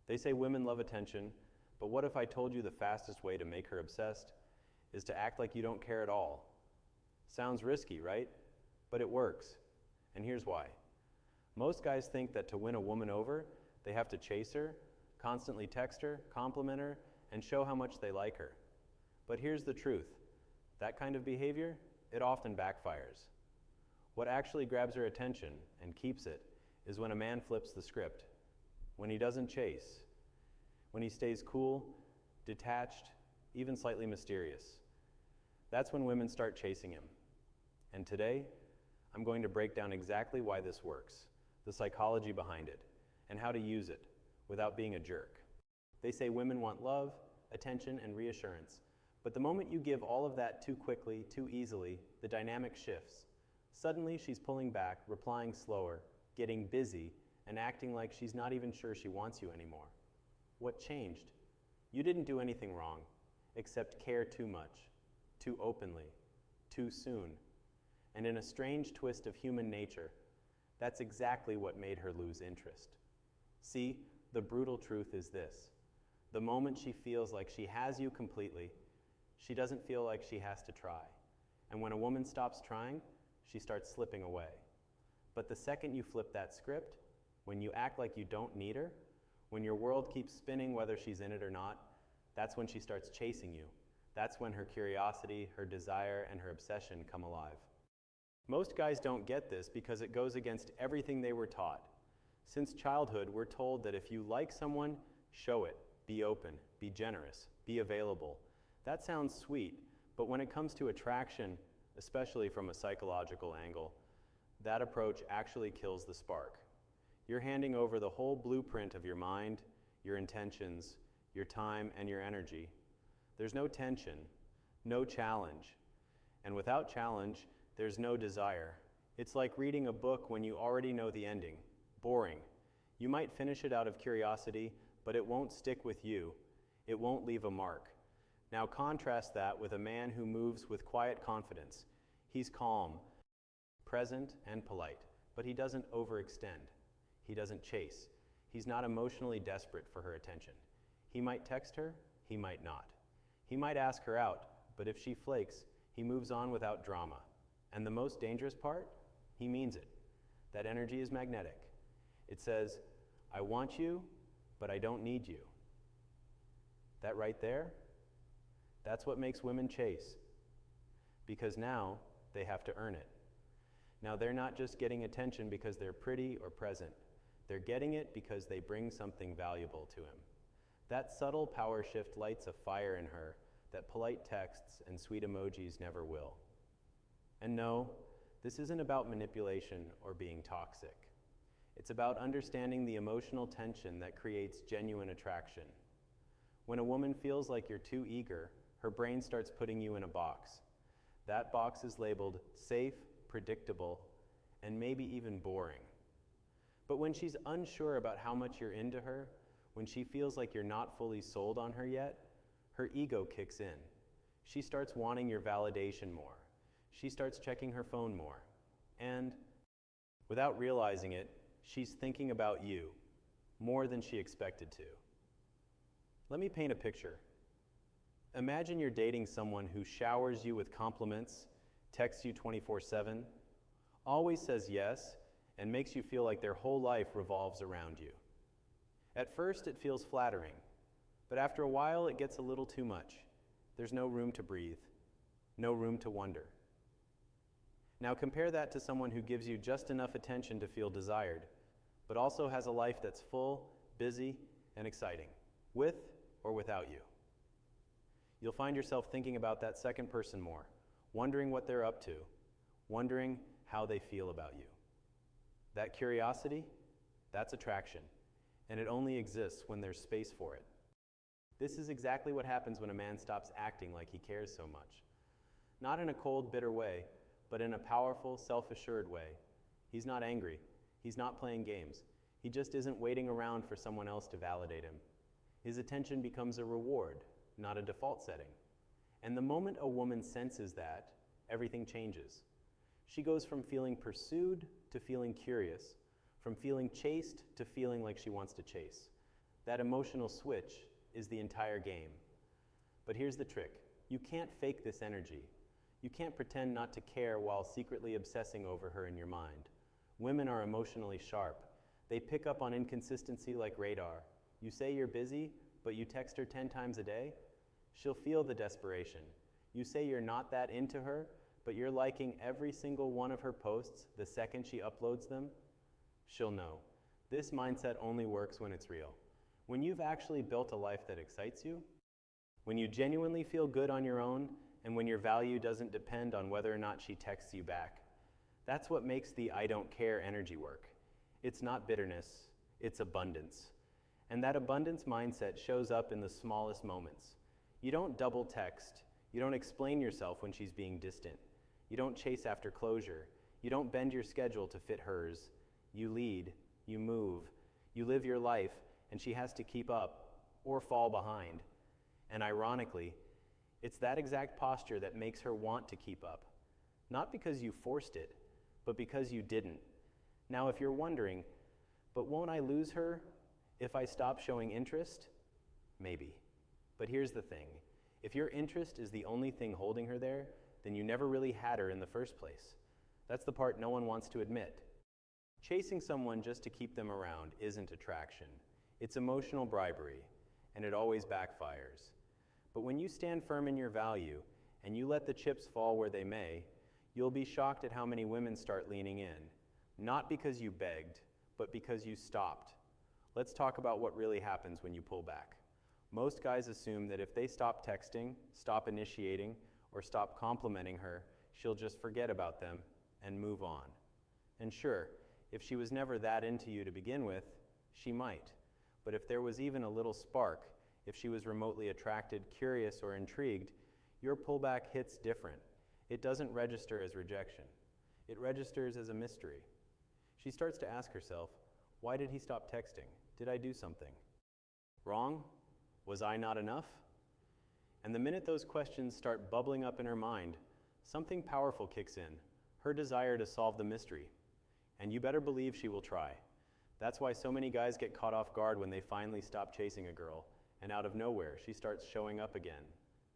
They say women love attention, but what if I told you the fastest way to make her obsessed is to act like you don't care at all? Sounds risky, right? But it works. And here's why. Most guys think that to win a woman over, they have to chase her, constantly text her, compliment her, and show how much they like her. But here's the truth. That kind of behavior, it often backfires. What actually grabs her attention and keeps it is when a man flips the script, when he doesn't chase, when he stays cool, detached, even slightly mysterious. That's when women start chasing him. And today, I'm going to break down exactly why this works, the psychology behind it, and how to use it without being a jerk. They say women want love, attention, and reassurance. But the moment you give all of that too quickly, too easily, the dynamic shifts. Suddenly, she's pulling back, replying slower, getting busy, and acting like she's not even sure she wants you anymore. What changed? You didn't do anything wrong, except care too much, too openly, too soon. And in a strange twist of human nature, that's exactly what made her lose interest. See, the brutal truth is this. The moment she feels like she has you completely, she doesn't feel like she has to try. And when a woman stops trying, she starts slipping away. But the second you flip that script, when you act like you don't need her, when your world keeps spinning whether she's in it or not, that's when she starts chasing you. That's when her curiosity, her desire, and her obsession come alive. Most guys don't get this because it goes against everything they were taught. Since childhood, we're told that if you like someone, show it, be open, be generous, be available. That sounds sweet, but when it comes to attraction, especially from a psychological angle, that approach actually kills the spark. You're handing over the whole blueprint of your mind, your intentions, your time, and your energy. There's no tension, no challenge. And without challenge, there's no desire. It's like reading a book when you already know the ending. Boring. You might finish it out of curiosity, but it won't stick with you. It won't leave a mark. Now contrast that with a man who moves with quiet confidence. He's calm, present, and polite, but he doesn't overextend. He doesn't chase. He's not emotionally desperate for her attention. He might text her, he might not. He might ask her out, but if she flakes, he moves on without drama. And the most dangerous part? He means it. That energy is magnetic. It says, I want you, but I don't need you. That right there, that's what makes women chase. Because now they have to earn it. Now they're not just getting attention because they're pretty or present. They're getting it because they bring something valuable to him. That subtle power shift lights a fire in her that polite texts and sweet emojis never will. And no, this isn't about manipulation or being toxic. It's about understanding the emotional tension that creates genuine attraction. When a woman feels like you're too eager, her brain starts putting you in a box. That box is labeled safe, predictable, and maybe even boring. But when she's unsure about how much you're into her, when she feels like you're not fully sold on her yet, her ego kicks in. She starts wanting your validation more. She starts checking her phone more. And without realizing it, she's thinking about you more than she expected to. Let me paint a picture. Imagine you're dating someone who showers you with compliments, texts you 24/7, always says yes, and makes you feel like their whole life revolves around you. At first, it feels flattering, but after a while, it gets a little too much. There's no room to breathe, no room to wonder. Now compare that to someone who gives you just enough attention to feel desired, but also has a life that's full, busy, and exciting, with or without you. You'll find yourself thinking about that second person more, wondering what they're up to, wondering how they feel about you. That curiosity, that's attraction, and it only exists when there's space for it. This is exactly what happens when a man stops acting like he cares so much. Not in a cold, bitter way, but in a powerful, self-assured way. He's not angry. He's not playing games. He just isn't waiting around for someone else to validate him. His attention becomes a reward, not a default setting. And the moment a woman senses that, everything changes. She goes from feeling pursued to feeling curious, from feeling chased to feeling like she wants to chase. That emotional switch is the entire game. But here's the trick. You can't fake this energy. You can't pretend not to care while secretly obsessing over her in your mind. Women are emotionally sharp. They pick up on inconsistency like radar. You say you're busy, but you text her 10 times a day? She'll feel the desperation. You say you're not that into her, but you're liking every single one of her posts the second she uploads them? She'll know. This mindset only works when it's real. When you've actually built a life that excites you, when you genuinely feel good on your own, and when your value doesn't depend on whether or not she texts you back. That's what makes the I don't care energy work. It's not bitterness, it's abundance. And that abundance mindset shows up in the smallest moments. You don't double text. You don't explain yourself when she's being distant. You don't chase after closure. You don't bend your schedule to fit hers. You lead, you move, you live your life, and she has to keep up or fall behind. And ironically, it's that exact posture that makes her want to keep up. Not because you forced it, but because you didn't. Now, if you're wondering, but won't I lose her if I stop showing interest? Maybe. But here's the thing. If your interest is the only thing holding her there, then you never really had her in the first place. That's the part no one wants to admit. Chasing someone just to keep them around isn't attraction. It's emotional bribery, and it always backfires. But when you stand firm in your value, and you let the chips fall where they may, you'll be shocked at how many women start leaning in. Not because you begged, but because you stopped. Let's talk about what really happens when you pull back. Most guys assume that if they stop texting, stop initiating, or stop complimenting her, she'll just forget about them and move on. And sure, if she was never that into you to begin with, she might. But if there was even a little spark, if she was remotely attracted, curious, or intrigued, your pullback hits different. It doesn't register as rejection. It registers as a mystery. She starts to ask herself, why did he stop texting? Did I do something wrong? Was I not enough? And the minute those questions start bubbling up in her mind, something powerful kicks in, her desire to solve the mystery. And you better believe she will try. That's why so many guys get caught off guard when they finally stop chasing a girl, and out of nowhere, she starts showing up again.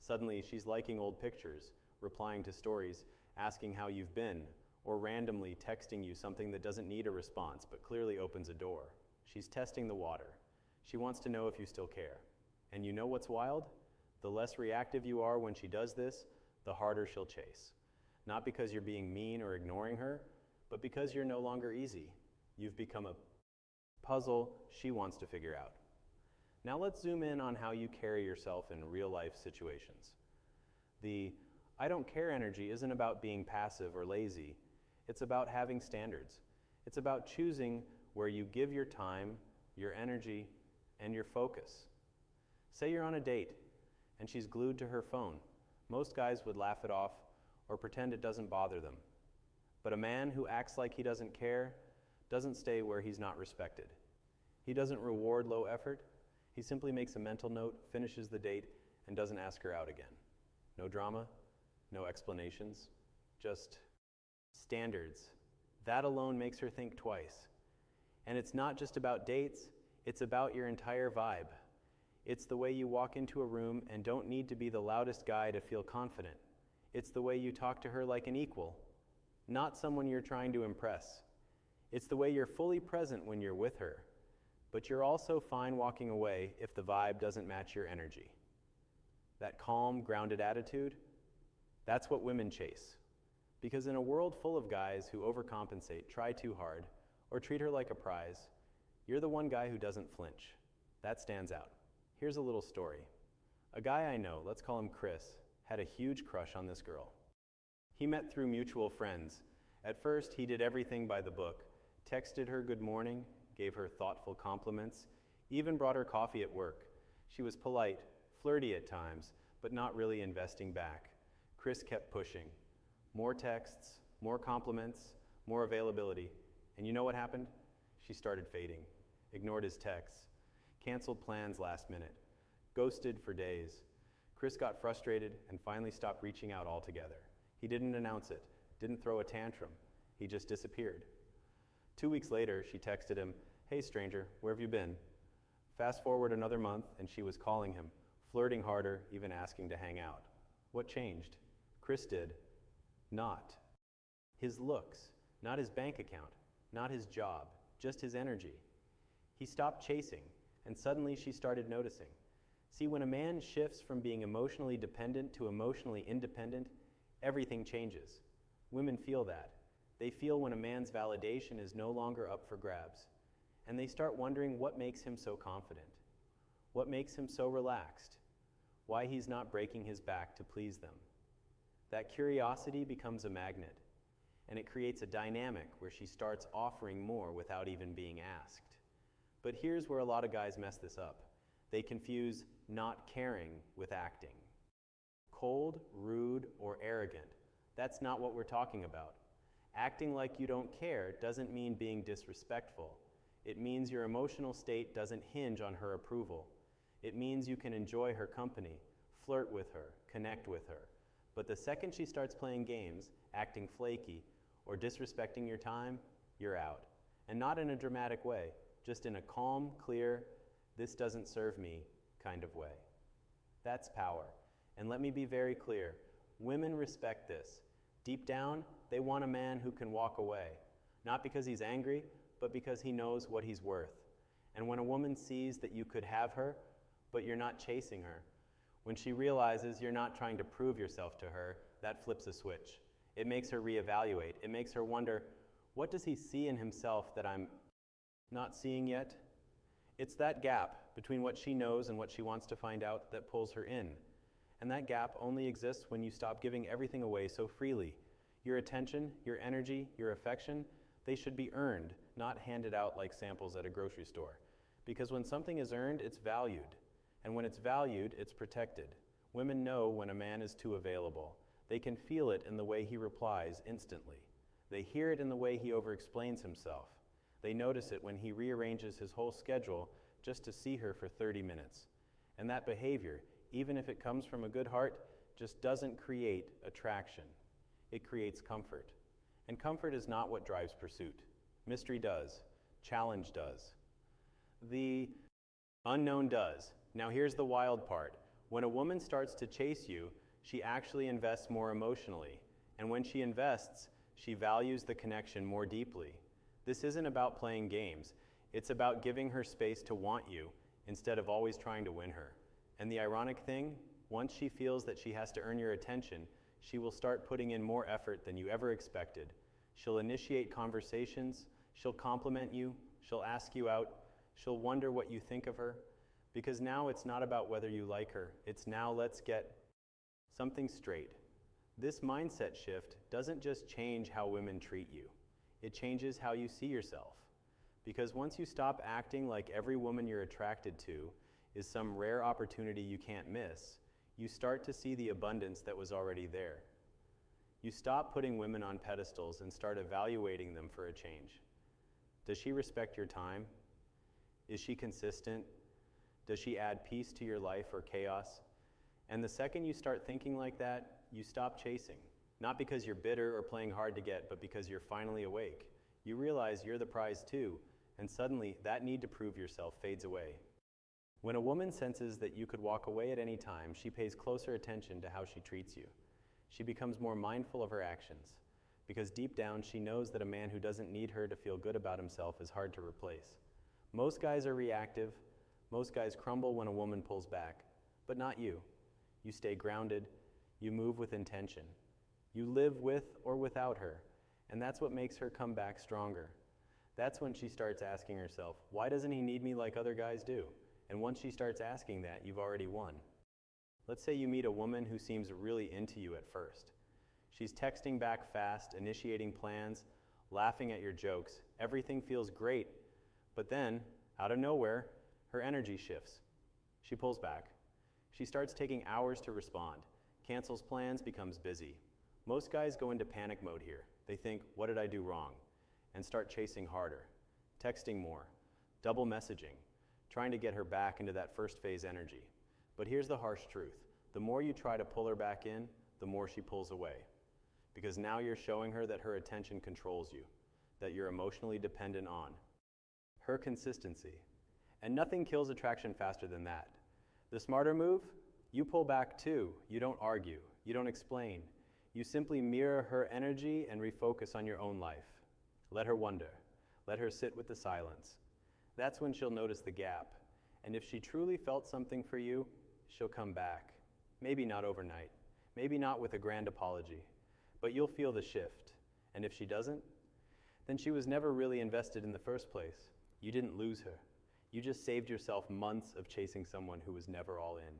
Suddenly, she's liking old pictures, replying to stories, asking how you've been, or randomly texting you something that doesn't need a response but clearly opens a door. She's testing the water. She wants to know if you still care. And you know what's wild? The less reactive you are when she does this, the harder she'll chase. Not because you're being mean or ignoring her, but because you're no longer easy. You've become a puzzle she wants to figure out. Now let's zoom in on how you carry yourself in real-life situations. The I don't care energy isn't about being passive or lazy. It's about having standards. It's about choosing where you give your time, your energy, and your focus. Say you're on a date, and she's glued to her phone. Most guys would laugh it off or pretend it doesn't bother them. But a man who acts like he doesn't care doesn't stay where he's not respected. He doesn't reward low effort. He simply makes a mental note, finishes the date, and doesn't ask her out again. No drama, no explanations, just standards. That alone makes her think twice. And it's not just about dates, it's about your entire vibe. It's the way you walk into a room and don't need to be the loudest guy to feel confident. It's the way you talk to her like an equal, not someone you're trying to impress. It's the way you're fully present when you're with her, but you're also fine walking away if the vibe doesn't match your energy. That calm, grounded attitude, that's what women chase. Because in a world full of guys who overcompensate, try too hard, or treat her like a prize, you're the one guy who doesn't flinch. That stands out. Here's a little story. A guy I know, let's call him Chris, had a huge crush on this girl. He met through mutual friends. At first, he did everything by the book, texted her good morning, gave her thoughtful compliments, even brought her coffee at work. She was polite, flirty at times, but not really investing back. Chris kept pushing. More texts, more compliments, more availability. And you know what happened? She started fading, ignored his texts, canceled plans last minute, ghosted for days. Chris got frustrated and finally stopped reaching out altogether. He didn't announce it, didn't throw a tantrum. He just disappeared. 2 weeks later, she texted him, "Hey stranger, where have you been?" Fast forward another month, and she was calling him, flirting harder, even asking to hang out. What changed? Chris did. Not. His looks, not his bank account, not his job, just his energy. He stopped chasing, and suddenly she started noticing. See, when a man shifts from being emotionally dependent to emotionally independent, everything changes. Women feel that. They feel when a man's validation is no longer up for grabs. And they start wondering what makes him so confident, what makes him so relaxed, why he's not breaking his back to please them. That curiosity becomes a magnet, and it creates a dynamic where she starts offering more without even being asked. But here's where a lot of guys mess this up. They confuse not caring with acting. Cold, rude, or arrogant, that's not what we're talking about. Acting like you don't care doesn't mean being disrespectful. It means your emotional state doesn't hinge on her approval. It means you can enjoy her company, flirt with her, connect with her. But the second she starts playing games, acting flaky, or disrespecting your time, you're out. And not in a dramatic way, just in a calm, clear, this doesn't serve me kind of way. That's power. And let me be very clear, women respect this. Deep down, they want a man who can walk away, not because he's angry, but because he knows what he's worth. And when a woman sees that you could have her, but you're not chasing her, when she realizes you're not trying to prove yourself to her, that flips a switch. It makes her reevaluate. It makes her wonder, what does he see in himself that I'm not seeing yet? It's that gap between what she knows and what she wants to find out that pulls her in. And that gap only exists when you stop giving everything away so freely. Your attention, your energy, your affection, they should be earned, not handed out like samples at a grocery store. Because when something is earned, it's valued. And when it's valued, it's protected. Women know when a man is too available. They can feel it in the way he replies instantly. They hear it in the way he overexplains himself. They notice it when he rearranges his whole schedule just to see her for 30 minutes. And that behavior, even if it comes from a good heart, just doesn't create attraction. It creates comfort. And comfort is not what drives pursuit. Mystery does. Challenge does. The unknown does. Now here's the wild part. When a woman starts to chase you, she actually invests more emotionally. And when she invests, she values the connection more deeply. This isn't about playing games. It's about giving her space to want you instead of always trying to win her. And the ironic thing, once she feels that she has to earn your attention, she will start putting in more effort than you ever expected. She'll initiate conversations, she'll compliment you, she'll ask you out, she'll wonder what you think of her. Because now it's not about whether you like her, it's now let's get something straight. This mindset shift doesn't just change how women treat you, it changes how you see yourself. Because once you stop acting like every woman you're attracted to is some rare opportunity you can't miss, you start to see the abundance that was already there. You stop putting women on pedestals and start evaluating them for a change. Does she respect your time? Is she consistent? Does she add peace to your life or chaos? And the second you start thinking like that, you stop chasing. Not because you're bitter or playing hard to get, but because you're finally awake. You realize you're the prize too, and suddenly that need to prove yourself fades away. When a woman senses that you could walk away at any time, she pays closer attention to how she treats you. She becomes more mindful of her actions, because deep down she knows that a man who doesn't need her to feel good about himself is hard to replace. Most guys are reactive. Most guys crumble when a woman pulls back, but not you. You stay grounded. You move with intention. You live with or without her, and that's what makes her come back stronger. That's when she starts asking herself, why doesn't he need me like other guys do? And once she starts asking that, you've already won. Let's say you meet a woman who seems really into you at first. She's texting back fast, initiating plans, laughing at your jokes. Everything feels great. But then, out of nowhere, her energy shifts. She pulls back. She starts taking hours to respond, cancels plans, becomes busy. Most guys go into panic mode here. They think, what did I do wrong? And start chasing harder, texting more, double messaging, trying to get her back into that first phase energy. But here's the harsh truth. The more you try to pull her back in, the more she pulls away. Because now you're showing her that her attention controls you, that you're emotionally dependent on. Her consistency. And nothing kills attraction faster than that. The smarter move? You pull back too. You don't argue. You don't explain. You simply mirror her energy and refocus on your own life. Let her wonder. Let her sit with the silence. That's when she'll notice the gap. And if she truly felt something for you, she'll come back. Maybe not overnight. Maybe not with a grand apology. But you'll feel the shift. And if she doesn't, then she was never really invested in the first place. You didn't lose her. You just saved yourself months of chasing someone who was never all in.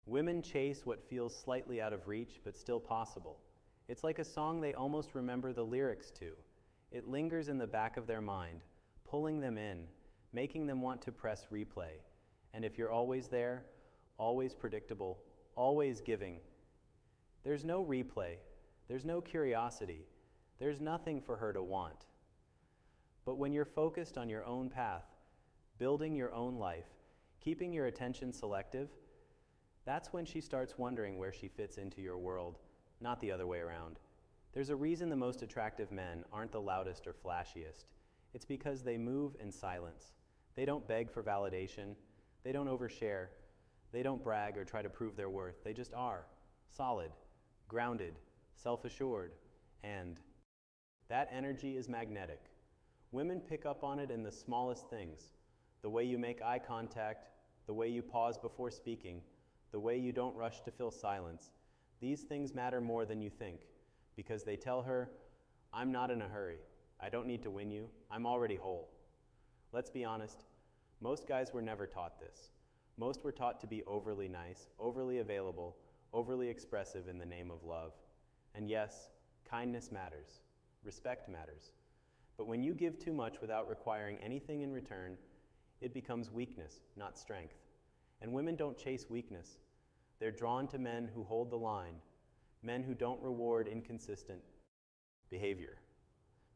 Women chase what feels slightly out of reach, but still possible. It's like a song they almost remember the lyrics to. It lingers in the back of their mind, pulling them in, making them want to press replay. And if you're always there, always predictable, always giving, there's no replay, there's no curiosity, there's nothing for her to want. But when you're focused on your own path, building your own life, keeping your attention selective, that's when she starts wondering where she fits into your world, not the other way around. There's a reason the most attractive men aren't the loudest or flashiest. It's because they move in silence. They don't beg for validation. They don't overshare. They don't brag or try to prove their worth. They just are, solid, grounded, self-assured, and that energy is magnetic. Women pick up on it in the smallest things. The way you make eye contact, the way you pause before speaking, the way you don't rush to fill silence. These things matter more than you think, because they tell her, I'm not in a hurry. I don't need to win you. I'm already whole. Let's be honest, most guys were never taught this. Most were taught to be overly nice, overly available, overly expressive in the name of love. And yes, kindness matters. Respect matters. But when you give too much without requiring anything in return, it becomes weakness, not strength. And women don't chase weakness. They're drawn to men who hold the line, men who don't reward inconsistent behavior,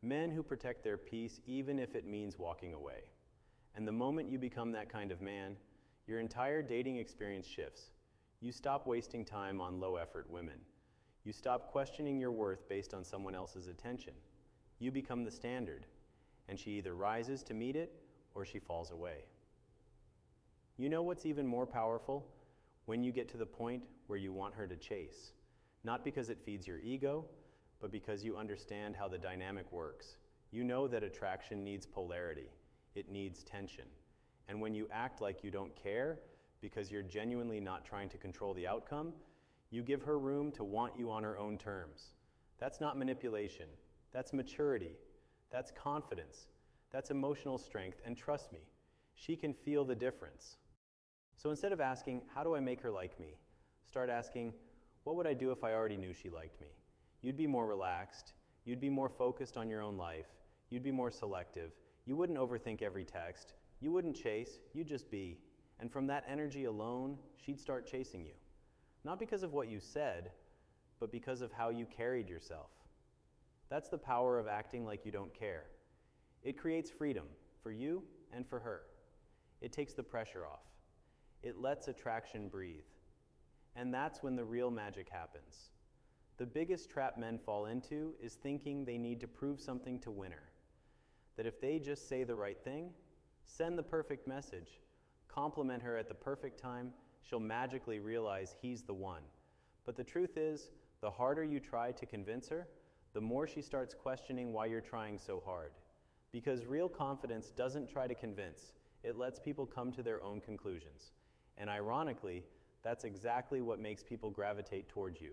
men who protect their peace even if it means walking away. And the moment you become that kind of man, your entire dating experience shifts. You stop wasting time on low-effort women. You stop questioning your worth based on someone else's attention. You become the standard, and she either rises to meet it or she falls away. You know what's even more powerful? When you get to the point where you want her to chase, not because it feeds your ego, but because you understand how the dynamic works. You know that attraction needs polarity. It needs tension. And when you act like you don't care because you're genuinely not trying to control the outcome, you give her room to want you on her own terms. That's not manipulation. That's maturity. That's confidence. That's emotional strength. And trust me, she can feel the difference. So instead of asking, how do I make her like me? Start asking, what would I do if I already knew she liked me? You'd be more relaxed. You'd be more focused on your own life. You'd be more selective. You wouldn't overthink every text. You wouldn't chase. You'd just be. And from that energy alone, she'd start chasing you. Not because of what you said, but because of how you carried yourself. That's the power of acting like you don't care. It creates freedom for you and for her. It takes the pressure off. It lets attraction breathe. And that's when the real magic happens. The biggest trap men fall into is thinking they need to prove something to win her. That if they just say the right thing, send the perfect message, compliment her at the perfect time, she'll magically realize he's the one. But the truth is, the harder you try to convince her, the more she starts questioning why you're trying so hard. Because real confidence doesn't try to convince, it lets people come to their own conclusions. And ironically, that's exactly what makes people gravitate towards you.